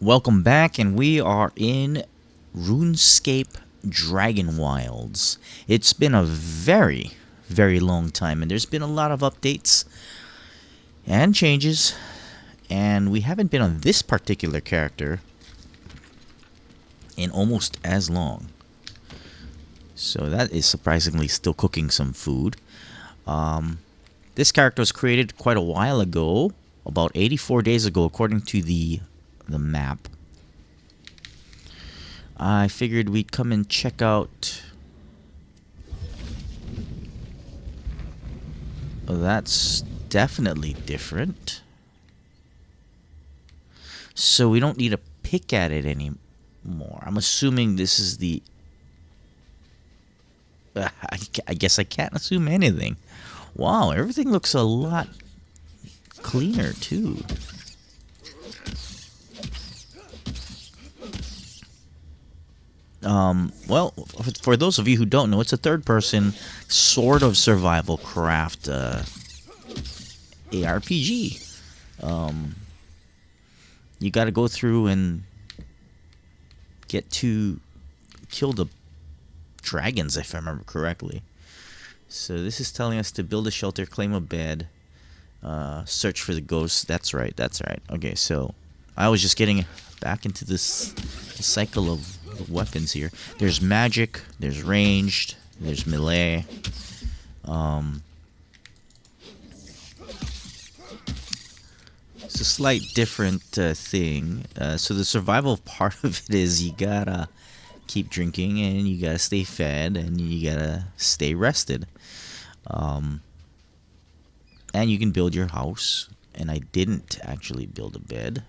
Welcome back, and we are in RuneScape Dragon Wilds. It's been a very, very long time, and there's been a lot of updates and changes, and we haven't been on this particular character in almost as long. So that is surprisingly still cooking some food. This character was created quite a while ago, about 84 days ago, according to the map. I figured we'd come and check out. Oh, that's definitely different. So we don't need to pick at it anymore. I'm assuming this is the... I guess I can't assume anything. Wow, everything looks a lot cleaner too. Well, for those of you who don't know, it's a third-person sort of survival craft ARPG. You got to go through and get to kill the dragons, if I remember correctly. So this is telling us to build a shelter, claim a bed, search for the ghosts. That's right. Okay, so I was just getting back into this cycle of weapons here. There's magic, there's ranged, there's melee. It's a slight different thing. So the survival part of it is you gotta keep drinking and you gotta stay fed and you gotta stay rested. And you can build your house. And I didn't actually build a bed.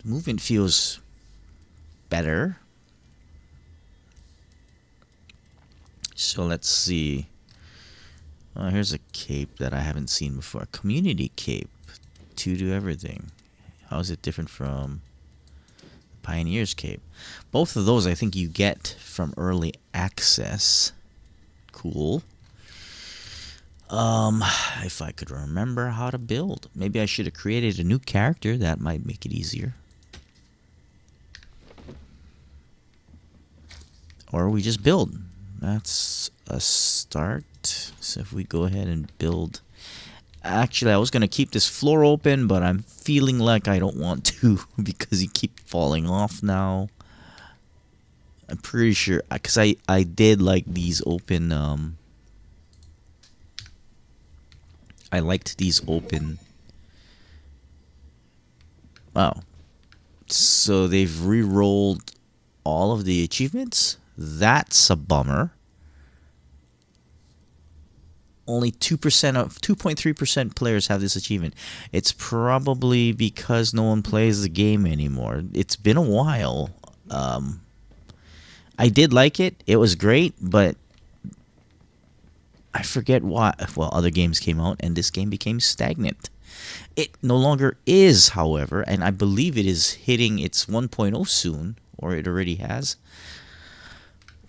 The movement feels better. So let's see. Here's a cape that I haven't seen before. A community cape. 2 do everything. How is it different from Pioneer's cape? Both of those I think you get from early access. Cool. If I could remember how to build. Maybe I should have created a new character. That might make it easier. Or we just build. That's a start. So if we go ahead and build. Actually, I was going to keep this floor open, but I'm feeling like I don't want to because you keep falling off now. I'm pretty sure, because I did like these open, I liked these open. Wow. So they've re-rolled all of the achievements? That's a bummer. Only 2.3% players have this achievement. It's probably because no one plays the game anymore. It's been a while. I did like it. It was great, but I forget why. Well, other games came out, and this game became stagnant. It no longer is, however, and I believe it is hitting its 1.0 soon, or it already has.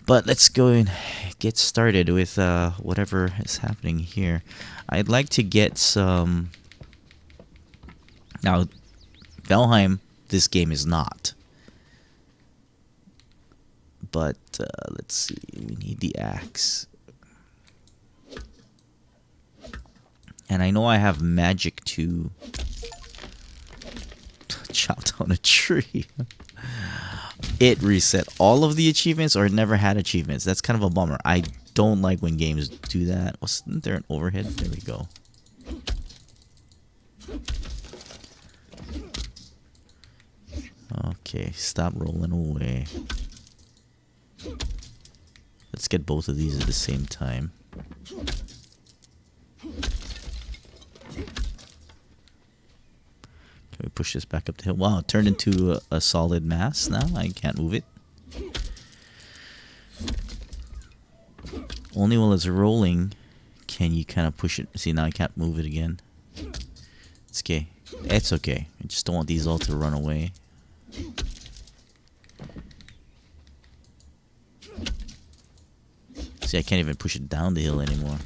But let's go and get started with whatever is happening here. I'd like to get some... Now, Valheim, this game is not. But let's see. We need the axe. And I know I have magic to chop down a tree. It reset all of the achievements or it never had achievements. That's kind of a bummer. I don't like when games do that. Wasn't there an overhead? There we go. Okay, stop rolling away. Let's get both of these at the same time. Can we push this back up the hill? Wow, it turned into a solid mass now. I can't move it. Only while it's rolling can you kind of push it. See, now I can't move it again. It's okay. It's okay. I just don't want these all to run away. See, I can't even push it down the hill anymore.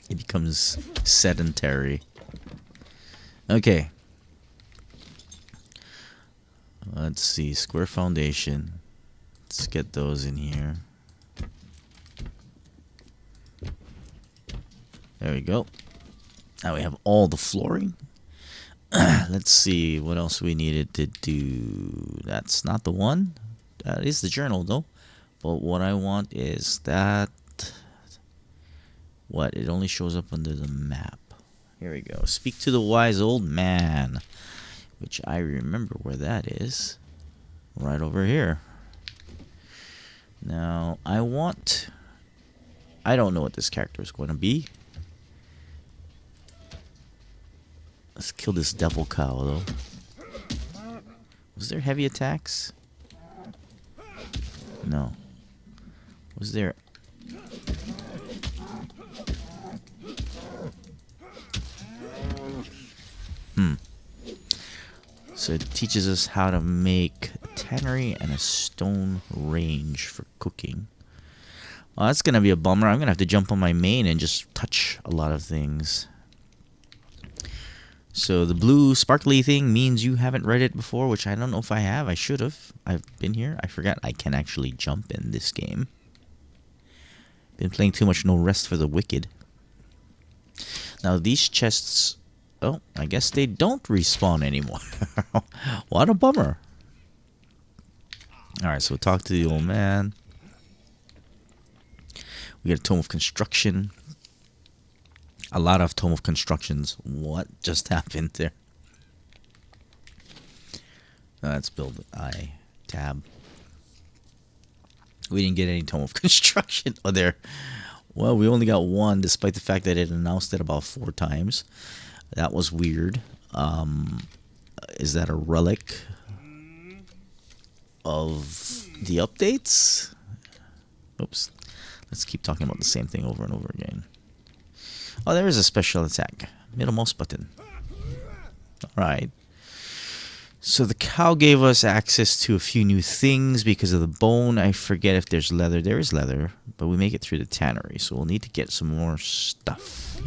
It becomes sedentary. Okay. Let's see. Square foundation. Let's get those in here. There we go. Now we have all the flooring. Let's see what else we needed to do. That's not the one. That is the journal though. But what I want is that. What? It only shows up under the map. Here we go. Speak to the wise old man. Which I remember where that is. Right over here. Now, I don't know what this character is going to be. Let's kill this devil cow, though. Was there heavy attacks? No. Was there... So it teaches us how to make a tannery and a stone range for cooking. Well, that's going to be a bummer. I'm going to have to jump on my main and just touch a lot of things. So the blue sparkly thing means you haven't read it before, which I don't know if I have. I should have. I've been here. I forgot I can actually jump in this game. Been playing too much No Rest for the Wicked. Now these chests... Oh, I guess they don't respawn anymore. What a bummer. Alright, so talk to the old man. We get a Tome of Construction. A lot of Tome of Constructions. What just happened there? Let's build I tab. We didn't get any Tome of Construction. Oh, there. Well, we only got one, despite the fact that it announced it about 4 times. That was weird. Is that a relic of the updates? Oops. Let's keep talking about the same thing over and over again. Oh, there is a special attack. Middle mouse button. Alright. So the cow gave us access to a few new things because of the bone. I forget if there's leather. There is leather, but we make it through the tannery, so we'll need to get some more stuff.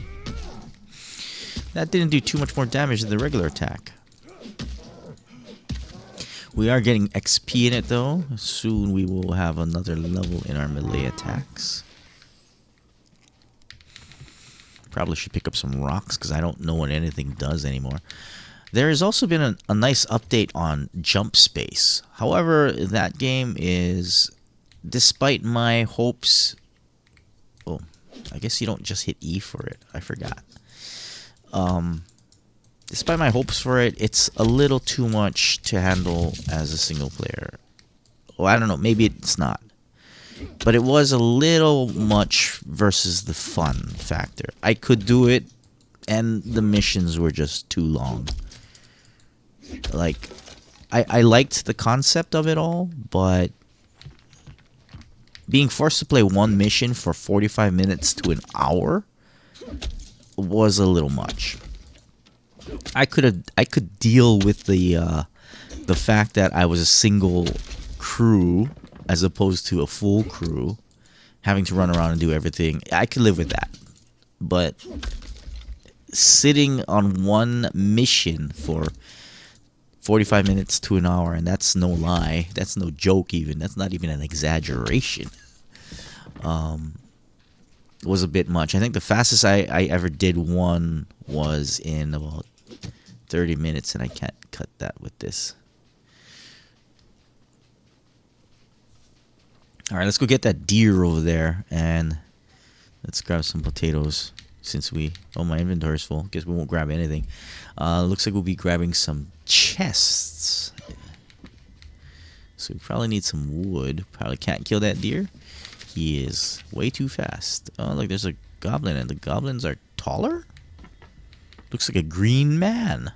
That didn't do too much more damage than the regular attack. We are getting XP in it though. Soon we will have another level in our melee attacks. Probably should pick up some rocks because I don't know what anything does anymore. There has also been a nice update on jump space. However, that game is, despite my hopes... Oh, I guess you don't just hit E for it. I forgot. Despite my hopes for it, it's a little too much to handle as a single player. Well, I don't know. Maybe it's not. But it was a little much versus the fun factor. I could do it, and the missions were just too long. Like, I liked the concept of it all, but being forced to play one mission for 45 minutes to an hour was a little much. I could deal with the fact that I was a single crew as opposed to a full crew, having to run around and do everything. I could live with that. But sitting on one mission for 45 minutes to an hour, and that's no lie, that's no joke even, that's not even an exaggeration, was a bit much. I think the fastest I ever did one was in about 30 minutes, and I can't cut that with this. Alright, let's go get that deer over there, and let's grab some potatoes, since we... Oh, my inventory is full. Guess we won't grab anything. Looks like we'll be grabbing some chests. So we probably need some wood. Probably can't kill that deer. He is way too fast. Oh, look, there's a goblin, and the goblins are taller? Looks like a green man.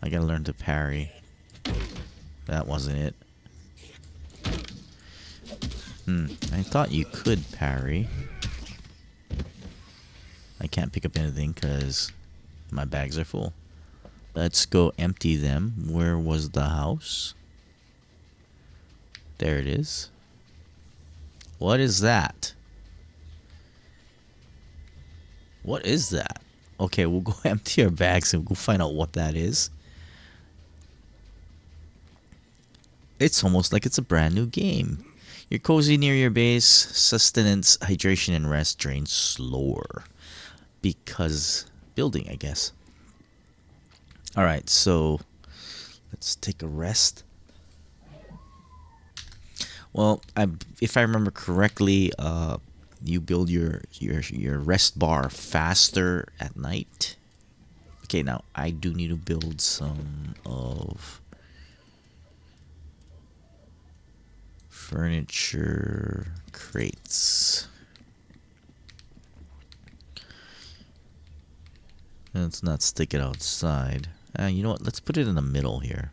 I gotta learn to parry. That wasn't it. I thought you could parry. I can't pick up anything because my bags are full. Let's go empty them. Where was the house? There it is. What is that? What is that? Okay, we'll go empty our bags and we'll find out what that is. It's almost like it's a brand new game. You're cozy near your base. Sustenance, hydration, and rest drain slower. Because building, I guess. Alright, so let's take a rest. Well, if I remember correctly, you build your rest bar faster at night. Okay, now I do need to build some of furniture crates. Let's not stick it outside. You know what? Let's put it in the middle here.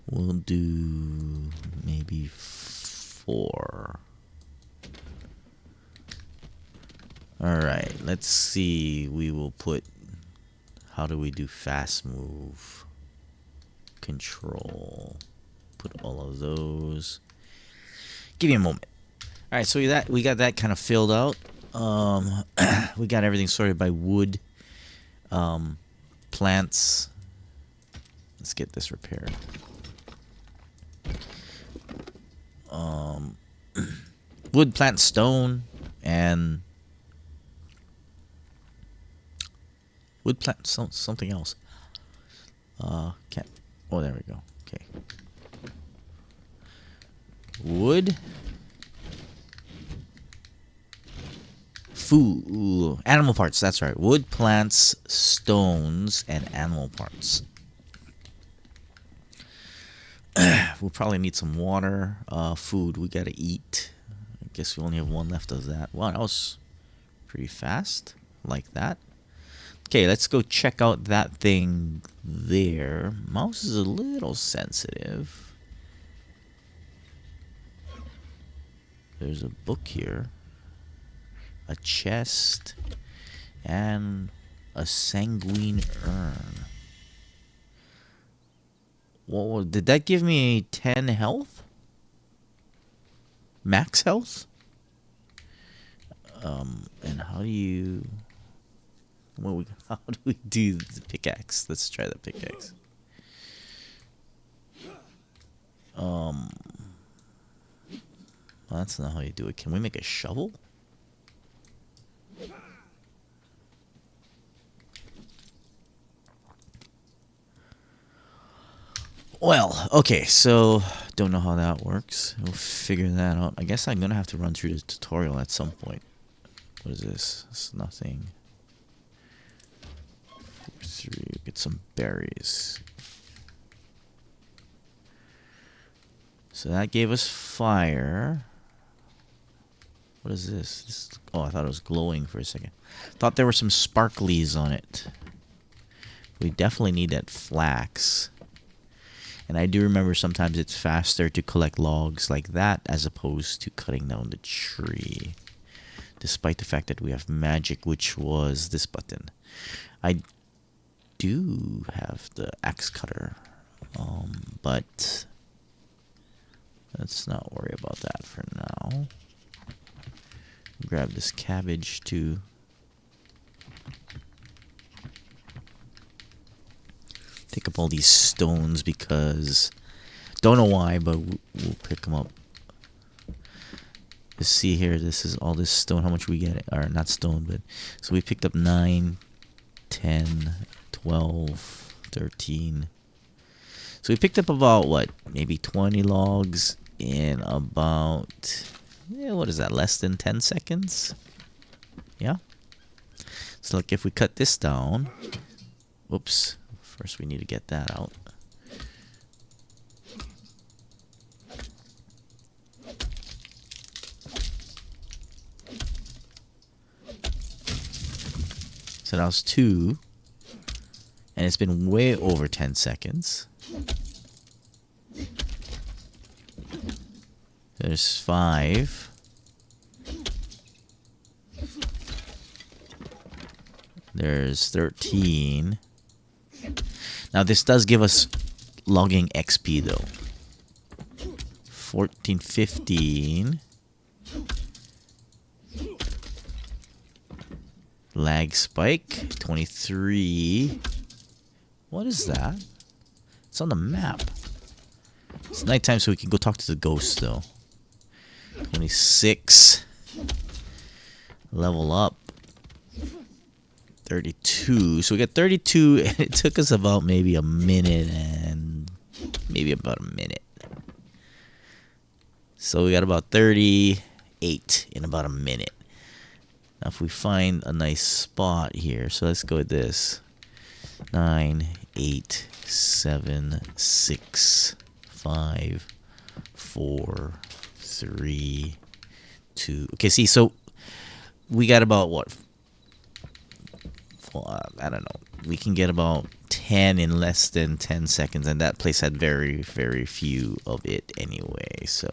We'll do maybe 4. Alright, let's see. We will put... How do we do fast move? Control. Put all of those. Give me a moment. Alright, so we got that kind of filled out. We got everything sorted by wood. Plants. Let's get this repaired. Wood, plant, stone, and wood, plant, something else. Can't. Oh, there we go. Okay. Wood, food, animal parts. That's right. Wood, plants, stones, and animal parts. We'll probably need some water. Food. We gotta eat. I guess we only have 1 left of that. Wow, that was pretty fast. Like that. Okay, let's go check out that thing there. Mouse is a little sensitive. There's a book here. A chest. And a sanguine urn. Whoa, did that give me 10 health? Max health? And how do you... how do we do the pickaxe? Let's try the pickaxe. Well, that's not how you do it. Can we make a shovel? Well, okay, so don't know how that works. We'll figure that out. I guess I'm gonna have to run through the tutorial at some point. What is this? It's nothing. 3. Get some berries. So that gave us fire. What is this? Oh, I thought it was glowing for a second. Thought there were some sparklies on it. We definitely need that flax. And I do remember sometimes it's faster to collect logs like that as opposed to cutting down the tree. Despite the fact that we have magic, which was this button. I do have the axe cutter. But let's not worry about that for now. Grab this cabbage too. Pick up all these stones because don't know why, but we'll pick them up. Let's see here. This is all this stone. How much we get? Or not stone, but so we picked up 9, 10, 12, 13. So we picked up about what? Maybe 20 logs in about, what is that? Less than 10 seconds? Yeah. So like if we cut this down, whoops. First, we need to get that out. So that was 2. And it's been way over 10 seconds. There's 5. There's 13. Now this does give us logging XP though. 14, 15. Lag spike. 23. What is that? It's on the map. It's nighttime, so we can go talk to the ghost, though. 26. Level up. 32. So we got 32, and it took us about maybe a minute and maybe about a minute. So we got about 38 in about a minute. Now if we find a nice spot here, so let's go with this. 9, 8, 7, 6, 5, 4, 3, 2. Okay, see, so we got about what? I don't know. We can get about 10 in less than 10 seconds, and that place had very, very few of it anyway. So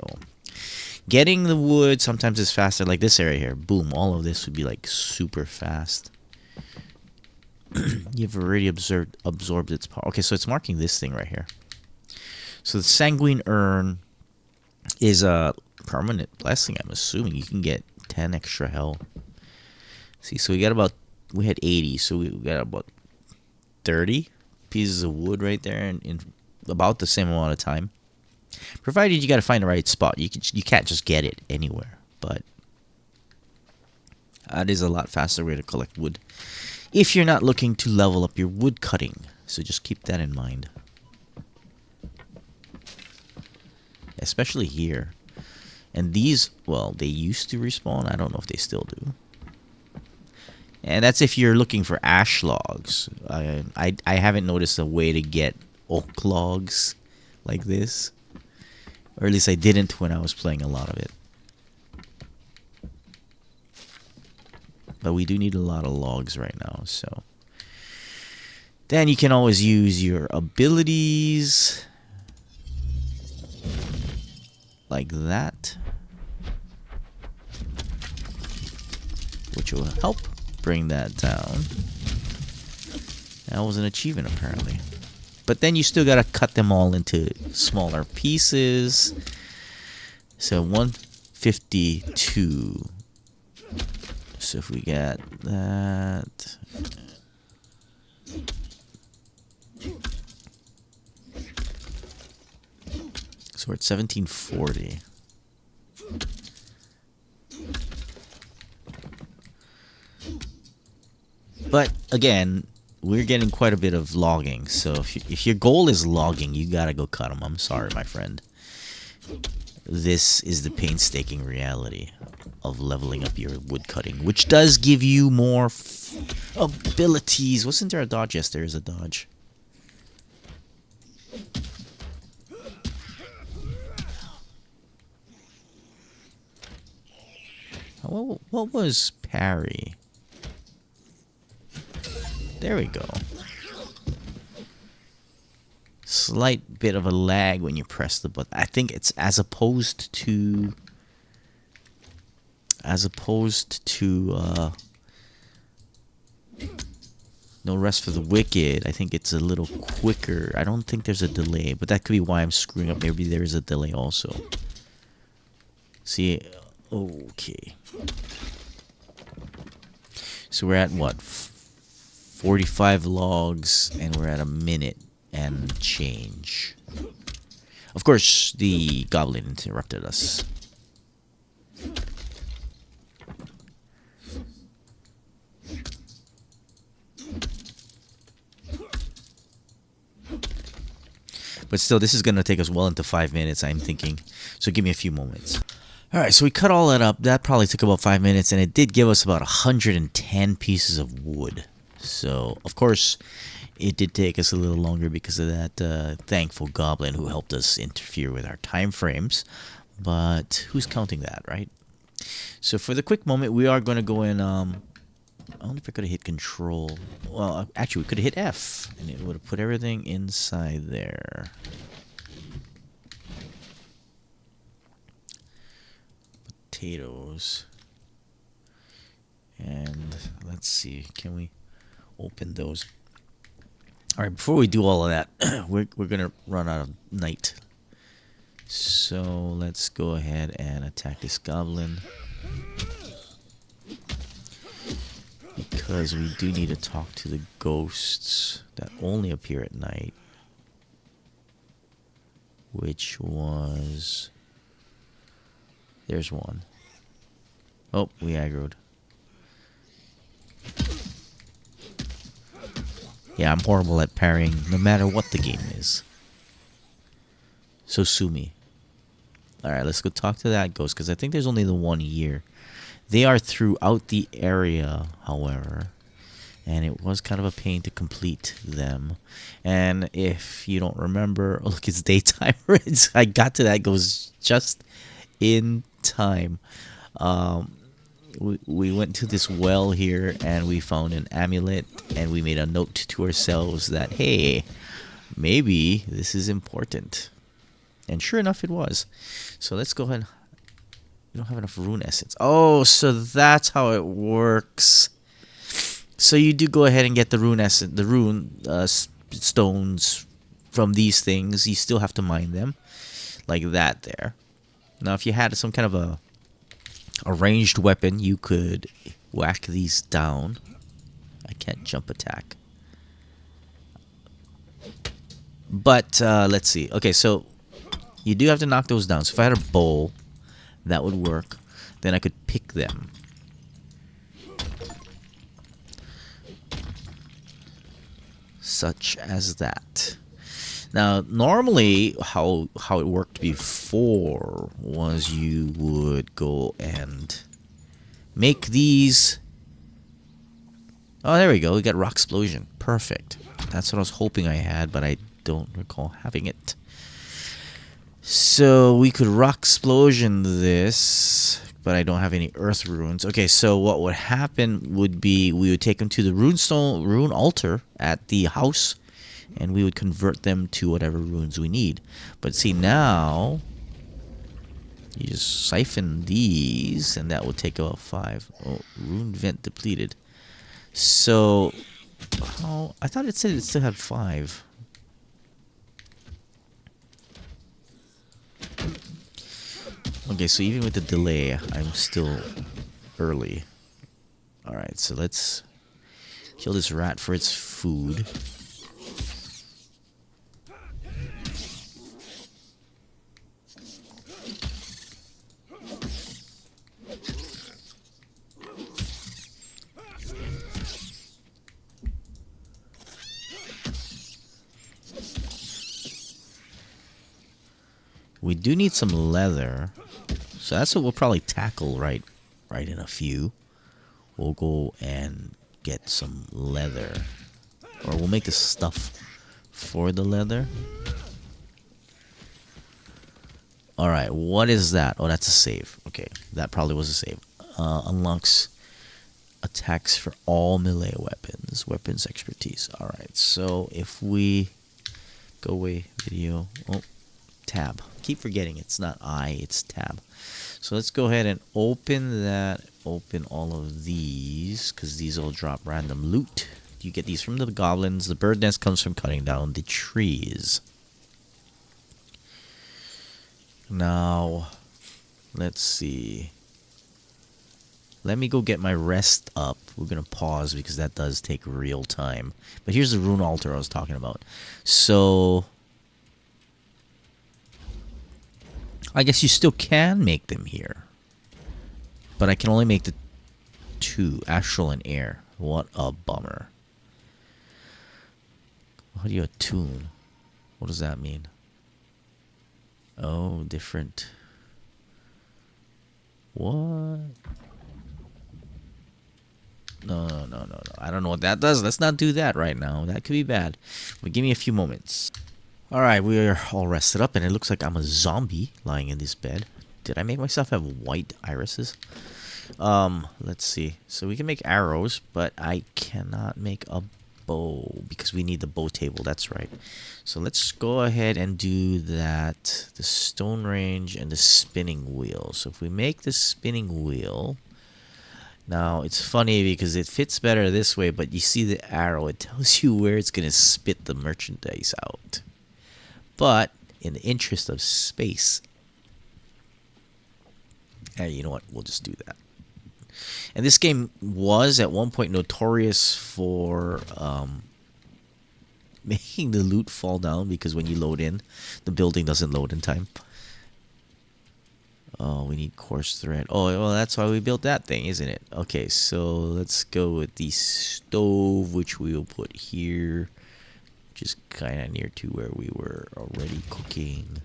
getting the wood sometimes is faster. Like this area here, boom, all of this would be like super fast. You've already absorbed its power. Okay, so it's marking this thing right here. So the Sanguine Urn is a permanent blessing, I'm assuming. You can get 10 extra health. See, so we had 80, so we got about 30 pieces of wood right there in about the same amount of time. Provided you got to find the right spot. You can't just get it anywhere, but it is a lot faster way to collect wood if you're not looking to level up your wood cutting. So just keep that in mind. Especially here. And these, well, they used to respawn. I don't know if they still do. And that's if you're looking for ash logs. I haven't noticed a way to get oak logs like this. Or at least I didn't when I was playing a lot of it. But we do need a lot of logs right now, so. Then you can always use your abilities. Like that. Which will help bring that down. That was an achievement, apparently. But then you still gotta cut them all into smaller pieces. So 152. So if we get that. So we're at 1740. But again, we're getting quite a bit of logging. So if your goal is logging, you gotta go cut them. I'm sorry, my friend. This is the painstaking reality of leveling up your wood cutting, which does give you more abilities. Wasn't there a dodge? Yes, there is a dodge. What was parry? There we go. Slight bit of a lag when you press the button. I think it's as opposed to No Rest for the Wicked. I think it's a little quicker. I don't think there's a delay, but that could be why I'm screwing up. Maybe there is a delay also. See, okay. So we're at what? 45 logs, and we're at a minute and change. Of course, the goblin interrupted us. But still, this is going to take us well into 5 minutes, I'm thinking. So give me a few moments. Alright, so we cut all that up. That probably took about 5 minutes, and it did give us about 110 pieces of wood. So, of course, it did take us a little longer because of that thankful goblin who helped us interfere with our time frames. But who's counting that, right? So for the quick moment, we are going to go in... I don't know if I could have hit Control. Well, actually, we could have hit F, and it would have put everything inside there. Potatoes. And let's see, can we open those? All right, before we do all of that, we're gonna run out of night. So let's go ahead and attack this goblin. Because we do need to talk to the ghosts that only appear at night. Which was... There's one. Oh, we aggroed. Yeah, I'm horrible at parrying no matter what the game is. So sue me. Alright, let's go talk to that ghost, because I think there's only the one here. They are throughout the area, however. And it was kind of a pain to complete them. And if you don't remember, oh, look, it's daytime. I got to that ghost just in time. We went to this well here and we found an amulet, and we made a note to ourselves that, hey, maybe this is important. And sure enough, it was. So let's go ahead. We don't have enough rune essence. Oh, so that's how it works. So you do go ahead and get the rune essence, the rune stones from these things. You still have to mine them, like that there. Now, if you had some kind of a ranged weapon, you could whack these down. I can't jump attack. But let's see. Okay, so you do have to knock those down. So if I had a bowl, that would work. Then I could pick them. Such as that. Now, normally, how it worked before was you would go and make these. Oh, there we go. We got rock explosion. Perfect. That's what I was hoping I had, but I don't recall having it. So we could rock explosion this, but I don't have any earth runes. Okay, so what would happen would be we would take them to the rune altar at the house, and we would convert them to whatever runes we need. But see, now you just siphon these, and that will take about 5. Oh, rune vent depleted. So, oh, I thought it said it still had 5. Okay, so even with the delay, I'm still early. Alright, so let's kill this rat for its food. We do need some leather. So that's what we'll probably tackle right in a few. We'll go and get some leather. Or we'll make the stuff for the leather. Alright, what is that? Oh, that's a save. Okay, that probably was a save. Unlocks attacks for all melee weapons. Weapons expertise. Alright, so if we go away, video. Oh, tab. Keep forgetting it's not I, it's tab. So let's go ahead and open that. Open all of these, because these all drop random loot. You get these from the goblins. The bird nest comes from cutting down the trees. Now, let's see. Let me go get my rest up. We're going to pause because that does take real time. But here's the rune altar I was talking about. So I guess you still can make them here. But I can only make the 2, astral and air. What a bummer. How do you attune? What does that mean? Oh, different. What? No. I don't know what that does. Let's not do that right now. That could be bad. But give me a few moments. Alright, we're all rested up, and it looks like I'm a zombie lying in this bed. Did I make myself have white irises? Let's see. So we can make arrows, but I cannot make a bow because we need the bow table. That's right. So let's go ahead and do that. The stone range and the spinning wheel. So if we make the spinning wheel... Now, it's funny because it fits better this way, but you see the arrow. It tells you where it's going to spit the merchandise out. But in the interest of space. And you know what? We'll just do that. And this game was at one point notorious for making the loot fall down, because when you load in, the building doesn't load in time. Oh, we need coarse thread. Oh, well, that's why we built that thing, isn't it? Okay, so let's go with the stove, which we will put here, which is kind of near to where we were already cooking.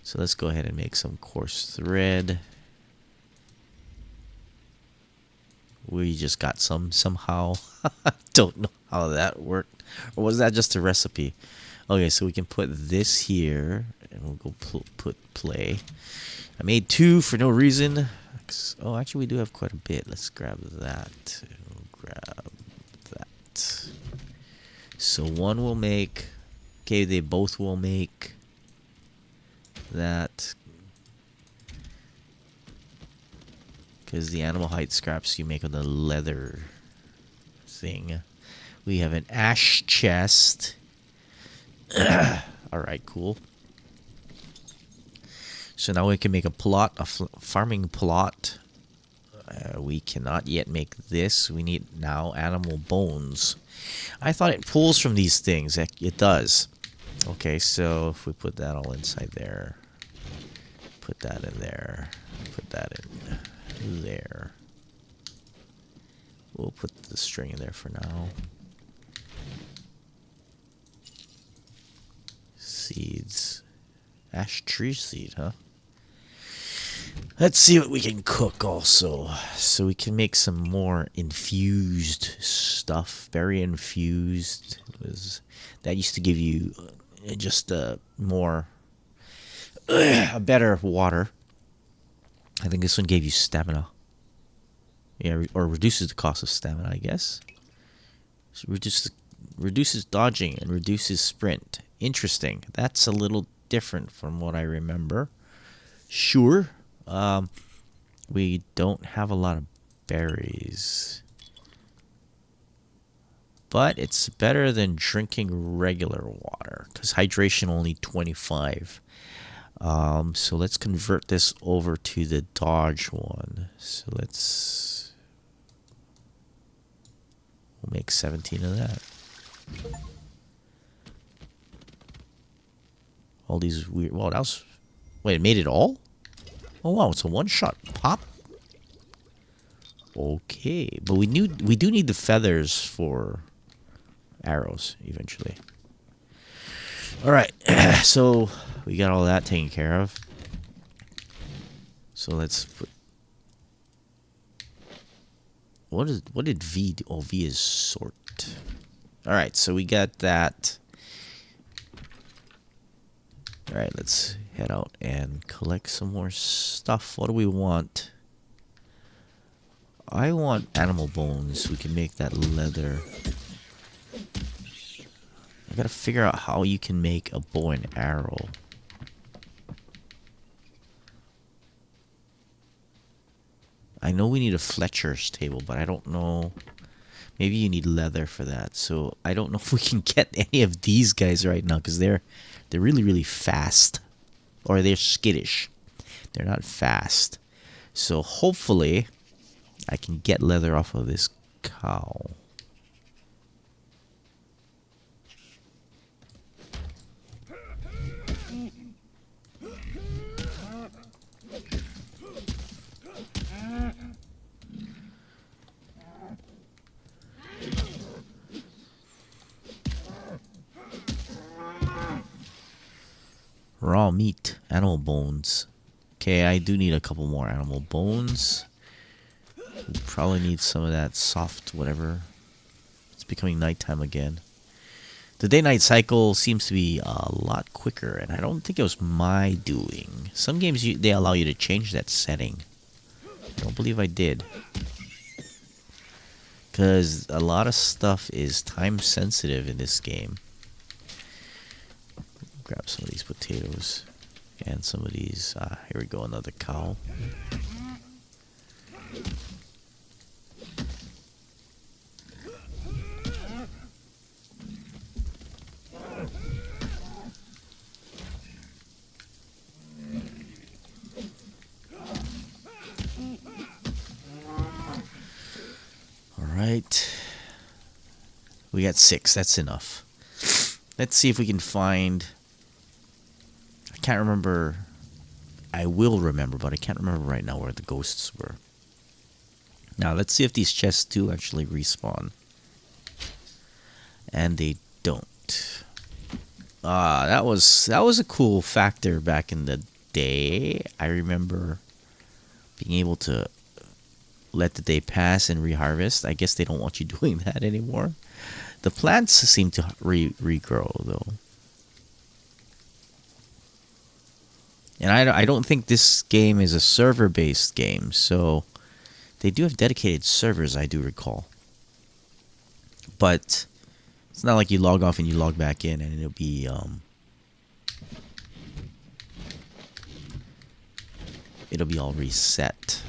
So let's go ahead and make some coarse thread. We just got some somehow. Don't know how that worked. Or was that just a recipe? Okay, so we can put this here, and we'll go put play. I made 2 for no reason. Oh, actually, we do have quite a bit. Let's grab that. We'll grab that. So one will make... Okay, they both will make that. Because the animal hide scraps you make on the leather thing. We have an ash chest. Alright, cool. So now we can make a plot, a farming plot. We cannot yet make this. We need now animal bones. I thought it pulls from these things. It does. Okay, so if we put that all inside there. Put that in there. Put that in there. We'll put the string in there for now. Seeds. Ash tree seed, huh? Let's see what we can cook also. So we can make some more infused stuff. Berry infused. That used to give you just a better water. I think this one gave you stamina. Yeah, or reduces the cost of stamina, I guess. So reduces dodging and reduces sprint. Interesting. That's a little different from what I remember. Sure. We don't have a lot of berries. But it's better than drinking regular water, because hydration only 25. So let's convert this over to the dodge one. So we'll make 17 of that. All these weird... Well, that was... Wait, it made it all? Oh, wow, it's a one-shot pop? Okay, but we do need the feathers for arrows eventually. Alright, so we got all that taken care of. So let's put... What did V do? Oh, V is sort. Alright, so we got that. Alright, let's head out and collect some more stuff. What do we want? I want animal bones. We can make that leather. I gotta figure out how you can make a bow and arrow. I know we need a Fletcher's table, but I don't know. Maybe you need leather for that. So I don't know if we can get any of these guys right now, because they're really, really fast. Or they're skittish. They're not fast. So hopefully I can get leather off of this cow. Raw meat, animal bones. Okay, I do need a couple more animal bones. We'll probably need some of that soft whatever. It's becoming nighttime again. The day-night cycle seems to be a lot quicker, and I don't think it was my doing. Some games, they allow you to change that setting. I don't believe I did. Because a lot of stuff is time-sensitive in this game. Grab some of these potatoes and some of these. Here we go, another cow. right. We got 6. That's enough. Let's see if we can find... I can't remember... I will remember, but I can't remember right now where the ghosts were. Now, let's see if these chests do actually respawn. And they don't. That was a cool factor back in the day. I remember being able to let the day pass and reharvest. I guess they don't want you doing that anymore. The plants seem to regrow, though. And I don't think this game is a server-based game, so they do have dedicated servers, I do recall. But it's not like you log off and you log back in and it'll be all reset.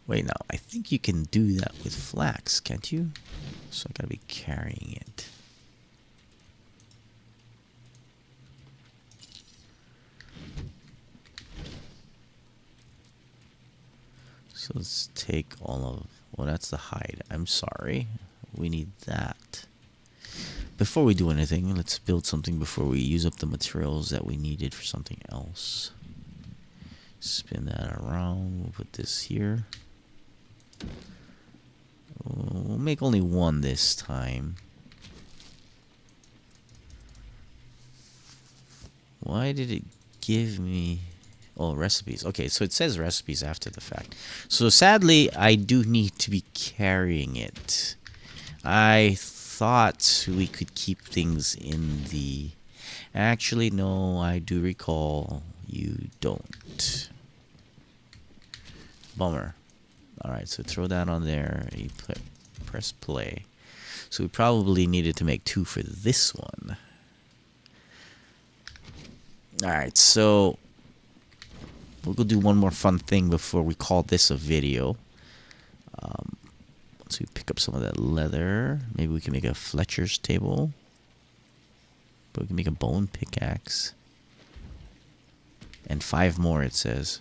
Wait, now I think you can do that with flax, can't you? So I gotta be carrying it. So let's take all of... Well, that's the hide. I'm sorry. We need that. Before we do anything, let's build something before we use up the materials that we needed for something else. Spin that around. We'll put this here. We'll make only one this time. Why did it give me... Oh, recipes. Okay, so it says recipes after the fact. So sadly, I do need to be carrying it. I thought we could keep things in the... Actually, no, I do recall you don't. Bummer. Alright, so throw that on there. You press play. So we probably needed to make 2 for this one. Alright, so... We'll go do one more fun thing before we call this a video. Once we pick up some of that leather, maybe we can make a Fletcher's table. But we can make a bone pickaxe. And 5 more, it says.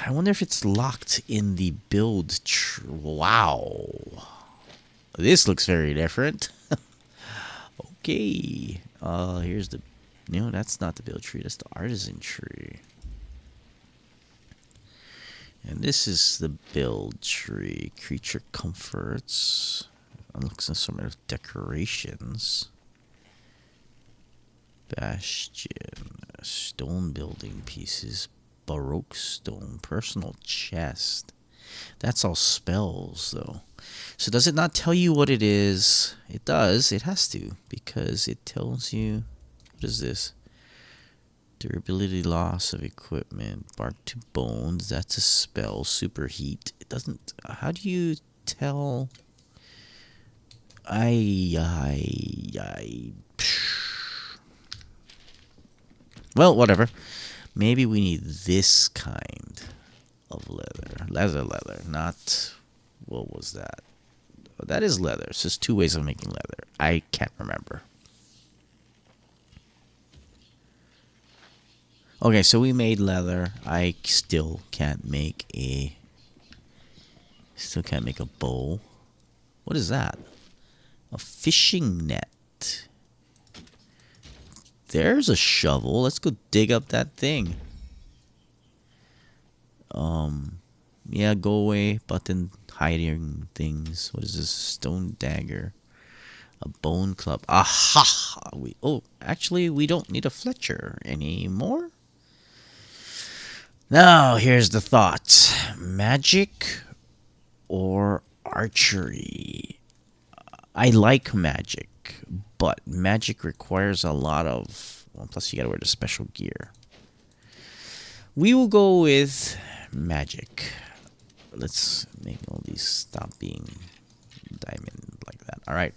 I wonder if it's locked in the build tree. Wow. This looks very different. Okay. Here's the... No, that's not the build tree. That's the artisan tree. And this is the build tree. Creature comforts. Looks like some sort of decorations. Bastion. Stone building pieces. Baroque stone. Personal chest. That's all spells, though. So does it not tell you what it is? It does. It has to. Because it tells you... What is this? Durability loss of equipment. Bark to bones. That's a spell. Superheat. It doesn't... How do you tell... Well, whatever. Maybe we need this kind of leather. Leather. Not... What was that? Oh, that is leather. It's just 2 ways of making leather. I can't remember. Okay, so we made leather. I still can't make a... Still can't make a bow. What is that? A fishing net. There's a shovel. Let's go dig up that thing. Yeah, go away. Button hiding things. What is this? Stone dagger. A bone club. Aha! Actually, we don't need a Fletcher anymore. Now, here's the thought. Magic or archery? I like magic, but magic requires a lot of... Well, plus you gotta wear the special gear. We will go with magic. Let's make all these stop being diamond like that. Alright.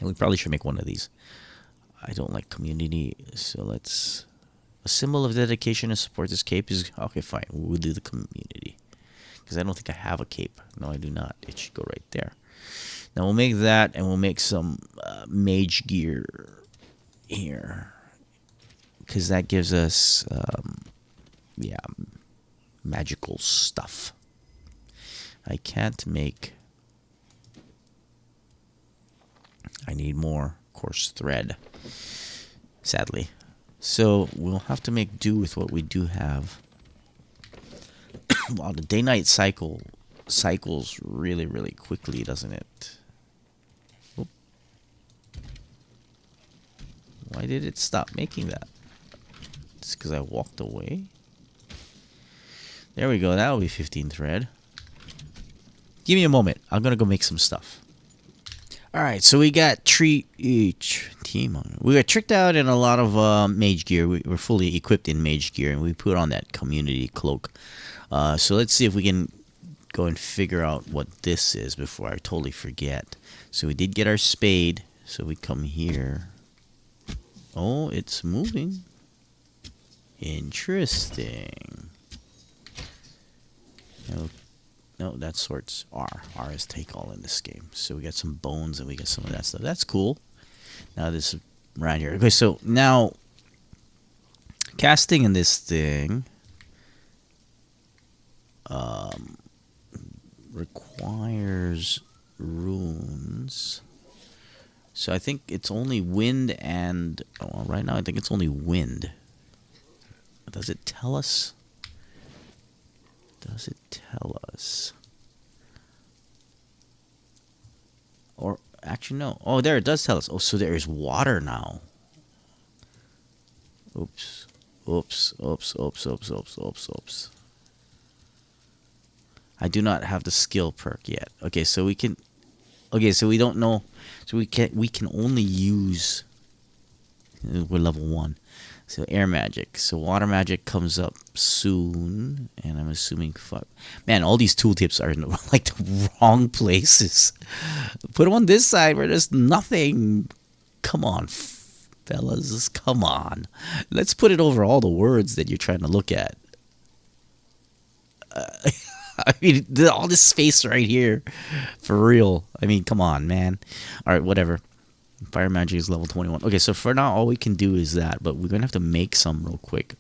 And we probably should make one of these. I don't like community, so let's... A symbol of dedication to support this cape is... Okay, fine. We'll do the community. Because I don't think I have a cape. No, I do not. It should go right there. Now we'll make that, and we'll make some mage gear here. Because that gives us... yeah. magical stuff. I can't make... I need more coarse thread, sadly. So we'll have to make do with what we do have. Wow, the day-night cycles really, really quickly, doesn't it? Oop. Why did it stop making that? It's because I walked away? There we go. That'll be 15 thread. Give me a moment. I'm going to go make some stuff. Alright, so we got we got tricked out in a lot of mage gear. We're fully equipped in mage gear, and we put on that community cloak. So let's see if we can go and figure out what this is before I totally forget. So we did get our spade, so we come here. Oh, it's moving. Interesting. No, that's sorts R. R is take all in this game. So we got some bones and we got some of that stuff. That's cool. Now this is around here. Okay, so now casting in this thing requires runes. So I think it's only wind and... well, right now I think it's only wind. Does it tell us? Does it tell us? Or, actually, no. Oh, there, it does tell us. Oh, so there is water now. Oops. Oops. Oops. Oops. Oops. Oops. Oops. Oops. I do not have the skill perk yet. Okay, so we can... okay, so we don't know... so we can only use... we're level 1. So air magic. So water magic comes up soon, and I'm assuming man, all these tooltips are in like the wrong places. Put them on this side where there's nothing. Come on, fellas, come on. Let's put it over all the words that you're trying to look at. I mean, all this space right here, for real. I mean, come on, man. All right, whatever. Fire magic is level 21. Okay, so for now, all we can do is that, but we're going to have to make some real quick.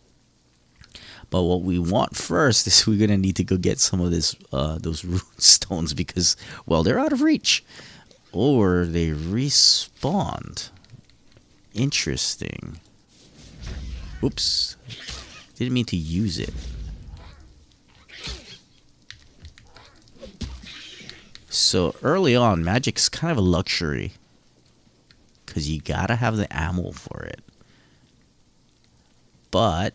But what we want first is we're going to need to go get some of this, those rune stones because, well, they're out of reach. Or they respawned. Interesting. Oops. Didn't mean to use it. So early on, magic's kind of a luxury. Because you gotta have the ammo for it. But,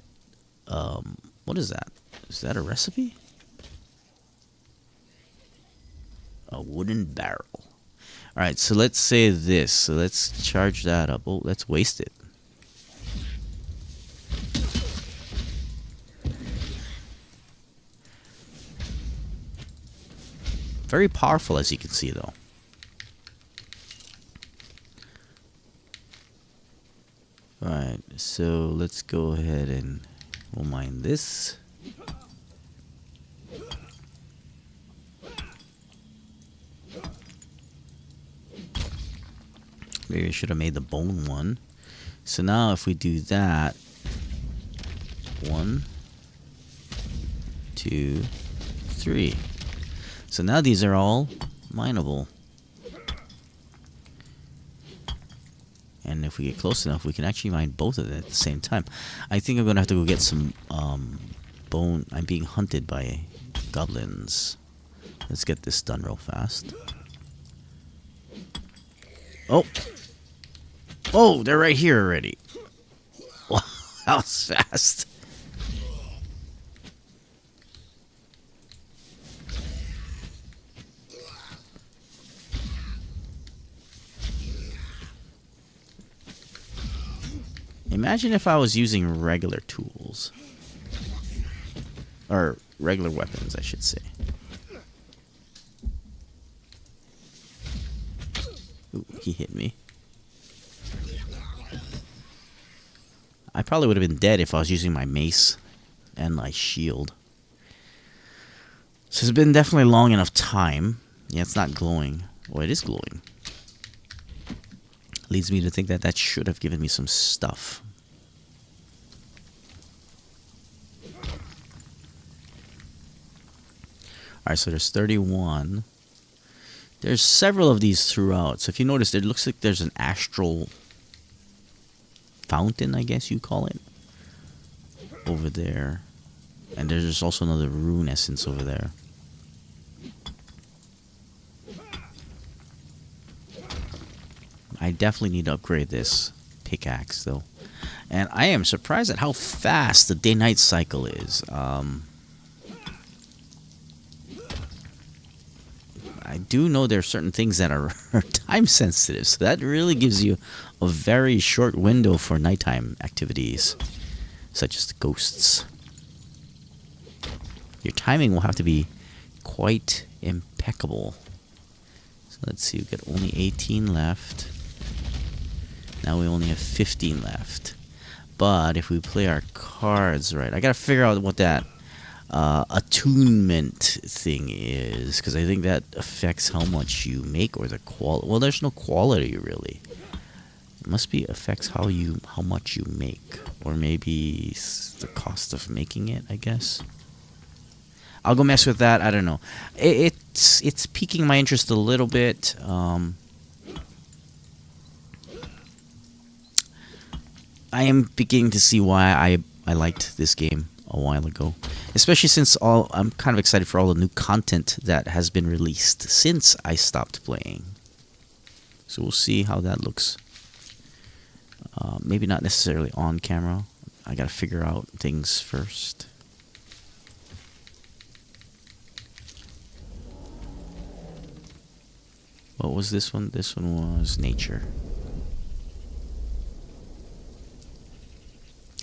what is that? Is that a recipe? A wooden barrel. Alright, so let's say this. So let's charge that up. Oh, let's waste it. Very powerful, as you can see, though. Alright, so let's go ahead and we'll mine this. Maybe I should have made the bone one. So now if we do that, 1, 2, 3. So now these are all mineable. And if we get close enough, we can actually mine both of them at the same time. I think I'm going to have to go get some bone. I'm being hunted by goblins. Let's get this done real fast. Oh! Oh, they're right here already. Wow, that was fast. Imagine if I was using regular tools. Or regular weapons, I should say. Ooh, he hit me. I probably would have been dead if I was using my mace and my shield. So it's been definitely long enough time. Yeah, it's not glowing. Well, it is glowing. Leads me to think that that should have given me some stuff. Alright, so there's 31. There's several of these throughout. So if you notice, it looks like there's an astral fountain, I guess you call it, over there. And there's also another rune essence over there. I definitely need to upgrade this pickaxe, though. And I am surprised at how fast the day-night cycle is. I do know there are certain things that are time sensitive, so that really gives you a very short window for nighttime activities, such as the ghosts. Your timing will have to be quite impeccable. So let's see, we've got only 18 left. Now we only have 15 left. But if we play our cards right, I gotta figure out what that attunement thing is, because I think that affects how much you make, or the quality. Well, there's no quality really. It must be affects how much you make, or maybe the cost of making it, I guess. I'll go mess with that. I don't know. It's piquing my interest a little bit. I am beginning to see why I liked this game a while ago, especially since I'm kind of excited for all the new content that has been released since I stopped playing. So we'll see how that looks. Maybe not necessarily on camera. I gotta figure out things first. What was this one? This one was nature.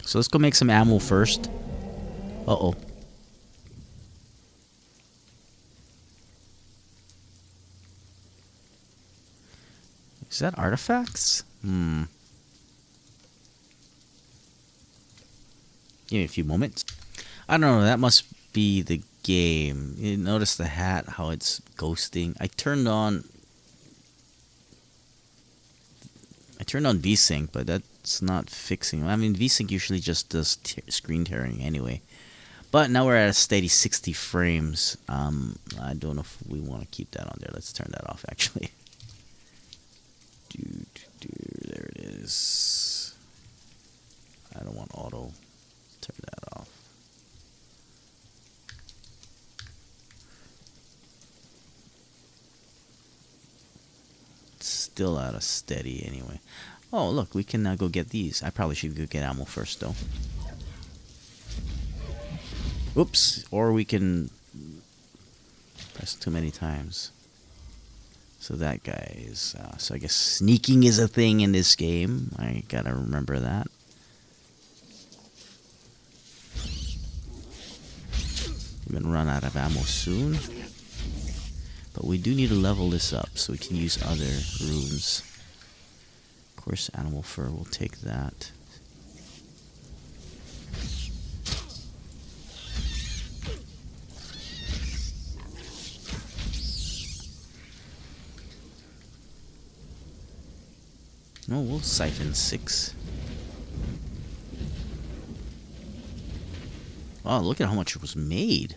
So let's go make some ammo first. Uh-oh. Is that artifacts? Give me a few moments. I don't know, that must be the game. You notice the hat, how it's ghosting. I turned on VSync, but that's not fixing. I mean, VSync usually just does screen tearing anyway. But now we're at a steady 60 frames. I don't know if we want to keep that on there. Let's turn that off, actually. There it is. I don't want auto. Turn that off. It's still out of steady anyway. Oh, look, we can now go get these. I probably should go get ammo first, though. Oops, or we can press too many times. So that guy is, so I guess sneaking is a thing in this game. I gotta remember that. We're gonna run out of ammo soon. But we do need to level this up so we can use other runes. Of course, animal fur, we'll take that. No, we'll siphon 6. Wow, look at how much it was made.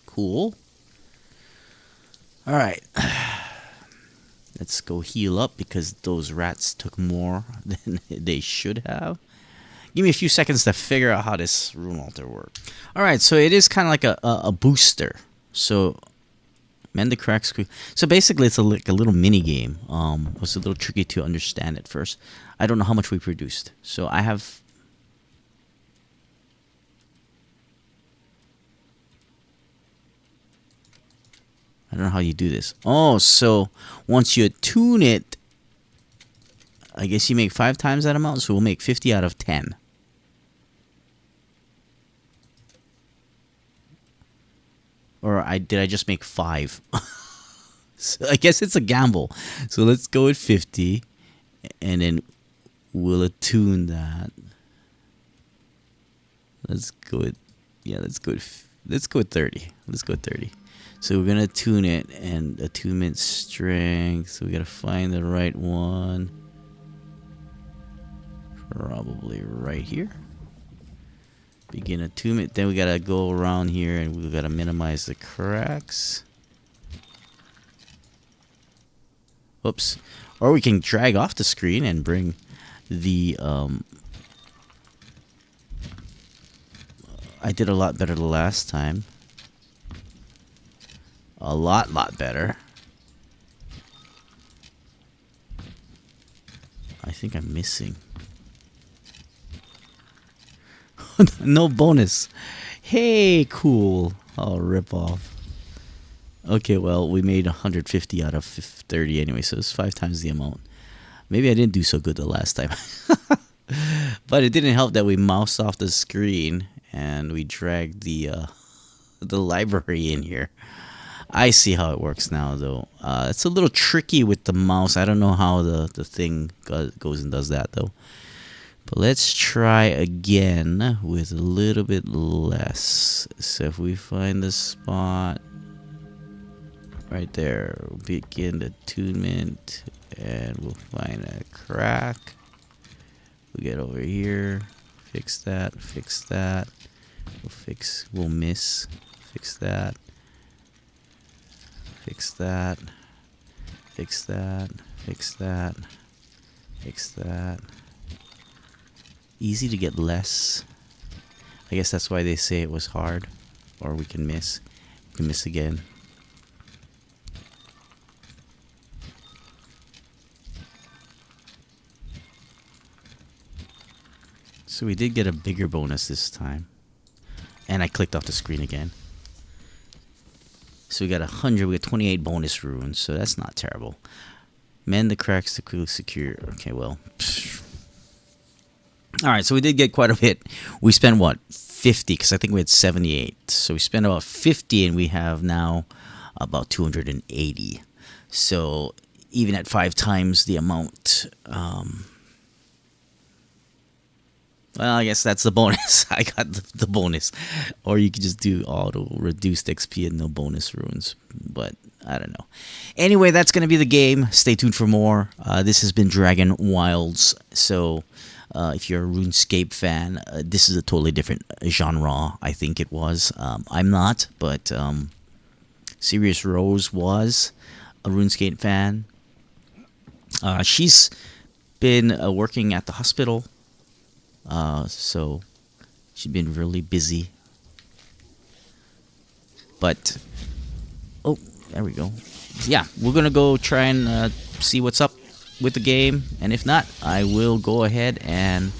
Cool. Alright. Let's go heal up because those rats took more than they should have. Give me a few seconds to figure out how this rune altar works. Alright, so it is kind of like a booster. So mend the cracks. So basically, it's like a little mini game. It's a little tricky to understand at first. I don't know how much we produced, so I have. I don't know how you do this. Oh, so once you tune it, I guess you make 5 times that amount. So we'll make 50 out of 10. Or did I just make 5? So I guess it's a gamble. So let's go with 50, and then we'll attune that. Let's go with let's go with 30. Let's go with 30. So we're gonna tune it, and attunement strength. So we gotta find the right one. Probably right here. Begin attunement. Then we gotta go around here and we gotta minimize the cracks. Oops. Or we can drag off the screen and bring the I did a lot better the last time. A lot better. I think I'm missing. No bonus. Hey, cool. Oh, rip off. Okay, well, we made 150 out of 30 anyway, so it's 5 times the amount. Maybe I didn't do so good the last time. But it didn't help that we moused off the screen and we dragged the library in here. I see how it works now, though. It's a little tricky with the mouse. I don't know how the thing goes and does that, though. But let's try again with a little bit less. So if we find the spot right there, we'll begin attunement, and we'll find a crack. We'll get over here, fix that, we'll miss, fix that, fix that, fix that, fix that, fix that. Easy to get less. I guess that's why they say it was hard. Or we can miss. We can miss again. So we did get a bigger bonus this time. And I clicked off the screen again. So we got 100. We got 28 bonus runes. So that's not terrible. Mend the cracks to quickly secure. Okay, well. Alright, so we did get quite a bit. We spent what? 50, because I think we had 78. So we spent about 50 and we have now about 280. So even at 5 times the amount, well, I guess that's the bonus. I got the bonus. Or you could just do auto reduced XP and no bonus runes. But I don't know. Anyway, that's going to be the game. Stay tuned for more. This has been Dragon Wilds. So if you're a RuneScape fan, this is a totally different genre. I think it was. I'm not, but Serious Rose was a RuneScape fan. She's been working at the hospital. So she's been really busy. But, oh, there we go. Yeah, we're going to go try and see what's up with the game. And if not, I will go ahead and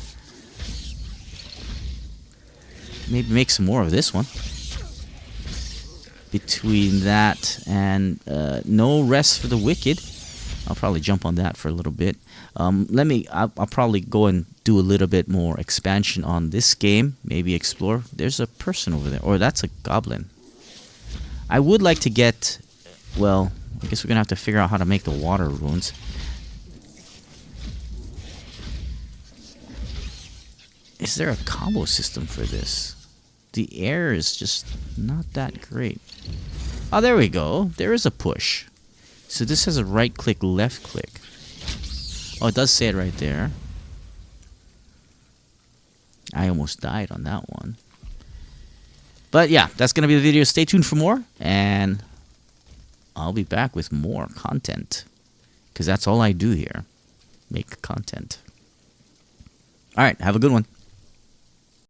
maybe make some more of this one. Between that and No Rest for the Wicked, I'll probably jump on that for a little bit. I'll probably go and do a little bit more expansion on this game. Maybe explore. There's a person over there. Or that's a goblin. I would like to get... Well, I guess we're going to have to figure out how to make the water runes. Is there a combo system for this? The air is just not that great. Oh, there we go. There is a push. So this has a right click, left click. Oh, it does say it right there. I almost died on that one. But yeah, that's going to be the video. Stay tuned for more. And I'll be back with more content. Because that's all I do here. Make content. Alright, have a good one.